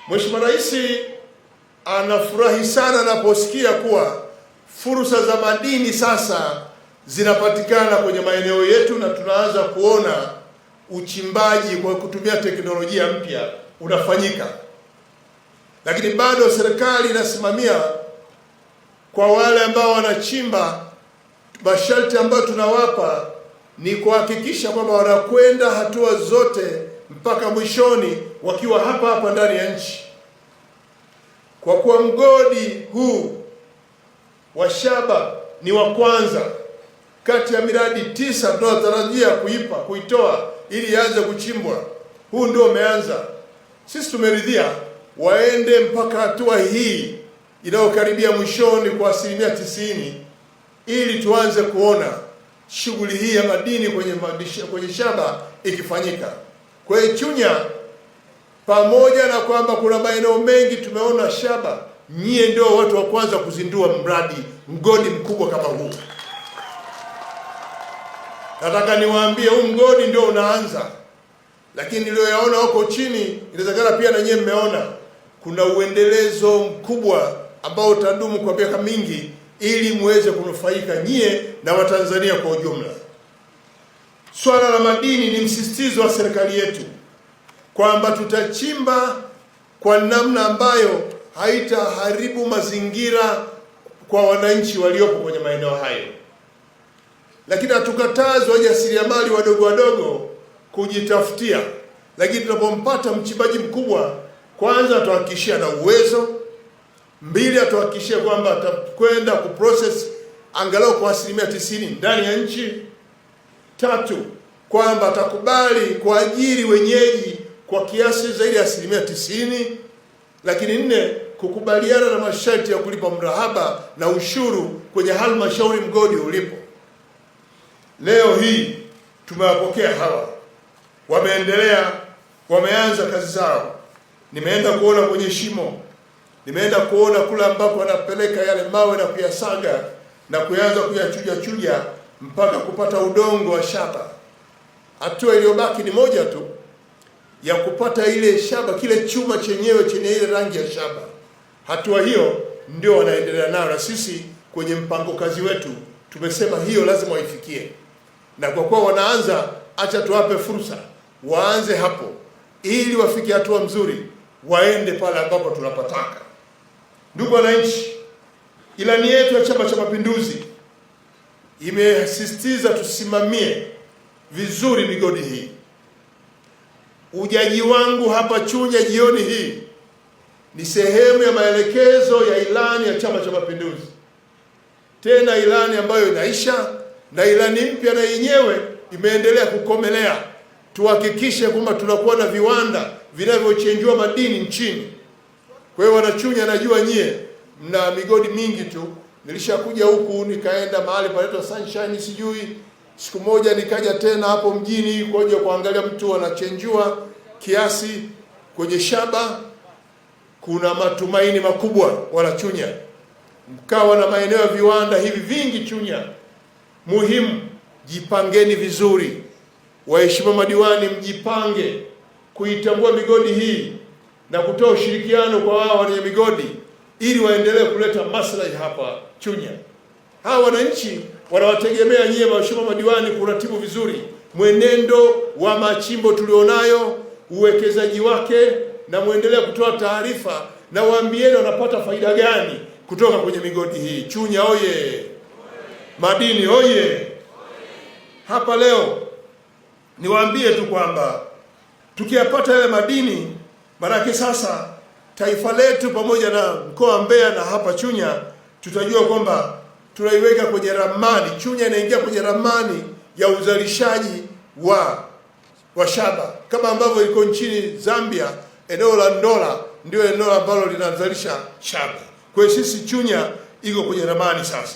Mheshimiwa Rais anafurahi sana anaposikia kuwa fursa za madini sasa zinapatikana kwenye maeneo yetu na tunaanza kuona uchimbaji kwa kutumia teknolojia mpya unafanyika. Lakini bado serikali inasimamia kwa wale ambao wanachimba, masharti ambayo tunawapa ni kuhakikisha kwamba wanakwenda hatua zote mpaka mwishoni wakiwa hapa hapa ndani ya nchi. Kwa kuwa mgodi huu wa shaba ni wa kwanza kati ya miradi 9 tunayotarajia kuitoa ili ianze kuchimbwa, huu ndio umeanza. Sisi tumeridhia waende mpaka hatua hii inayokaribia mwishoni kwa 90% ili tuanze kuona shughuli hii ya madini kwenye shaba ikifanyika. Kwa hiyo Chunya, pamoja na kwamba kuna maeneo mengi tumeona shaba, nyie ndio watu wa kwanza kuzindua mgodi mkubwa kama huu. Nataka niwaambie huu mgodi ndio unaanza, lakini niliyoyaona huko chini inawezekana pia na nyie mmeona kuna uendelezo mkubwa ambao utadumu kwa miaka mingi ili muweze kunufaika nyie na Watanzania kwa ujumla. Swala la madini ni msisitizo wa serikali yetu kwamba tutachimba kwa namna ambayo haitaharibu mazingira kwa wananchi waliopo kwenye maeneo hayo. Lakini hatukatazi wajasiriamali wadogo wadogo kujitafutia, lakini tunapompata mchimbaji mkubwa, kwanza atuhakikishia na uwezo, 2 atuhakikishia kwamba atakwenda kuprocess angalau kwa 90% ndani ya nchi, 3 kwamba atakubali kuajiri wenyeji kwa kiasi zaidi ya 90%, lakini 4 kukubaliana na masharti ya kulipa mrahaba na ushuru kwenye halmashauri mgodi ulipo. Leo hii tumewapokea hawa, wameanza kazi zao. Nimeenda kuona kwenye shimo, nimeenda kuona kule ambako wanapeleka yale mawe na kuyasaga na kuanza kuyachuja mpaka kupata udongo wa shaba. Hatua iliyobaki ni moja tu, ya kupata ile shaba, kile chuma chenyewe chenye ile rangi ya shaba. Hatua hiyo ndio wanaendelea nayo, na sisi kwenye mpango kazi wetu tumesema hiyo lazima waifikie. Na kwa kuwa wanaanza, acha tuwape fursa waanze hapo ili wafike hatua mzuri, waende pale ambapo tunapataka. Ndugu wananchi, ilani yetu ya Chama cha Mapinduzi imesisitiza tusimamie vizuri migodi hii. Ujaji wangu hapa Chunya jioni hii ni sehemu ya maelekezo ya ilani ya Chama cha Mapinduzi, tena ilani ambayo inaisha na ilani mpya na yenyewe imeendelea kukomelea. Tuhakikishe kwamba tunakuwa na viwanda vinavyochenjua madini nchini. Kwa hiyo Wanachunya, najua nyie mna migodi mingi tu. Nilishakuja huku nikaenda mahali panaitwa Sunshine, sijui siku moja nikaja tena hapo mjini kuja kuangalia mtu anachenjua kiasi kwenye shaba. Kuna matumaini makubwa Wanachunya, mkawa na maeneo ya viwanda hivi vingi Chunya. Muhimu, jipangeni vizuri. Waheshimiwa madiwani, mjipange kuitambua migodi hii na kutoa ushirikiano kwa wao wenye migodi ili waendelee kuleta maslahi hapa Chunya. Hawa wananchi wanawategemea nyie waheshimiwa madiwani kuratibu vizuri mwenendo wa machimbo tulionayo, uwekezaji wake, na muendelee kutoa taarifa na waambieni wanapata faida gani kutoka kwenye migodi hii. Chunya oye! Madini oye! Hapa leo niwaambie tu kwamba tukiyapata yale madini, maanake sasa taifa letu pamoja na mkoa wa Mbeya na hapa Chunya tutajua kwamba tunaiweka kwenye ramani. Chunya inaingia kwenye ramani ya uzalishaji wa shaba, kama ambavyo iko nchini Zambia. Eneo la Ndola ndio eneo ambalo linazalisha shaba. Kwa hiyo sisi Chunya iko kwenye ramani sasa.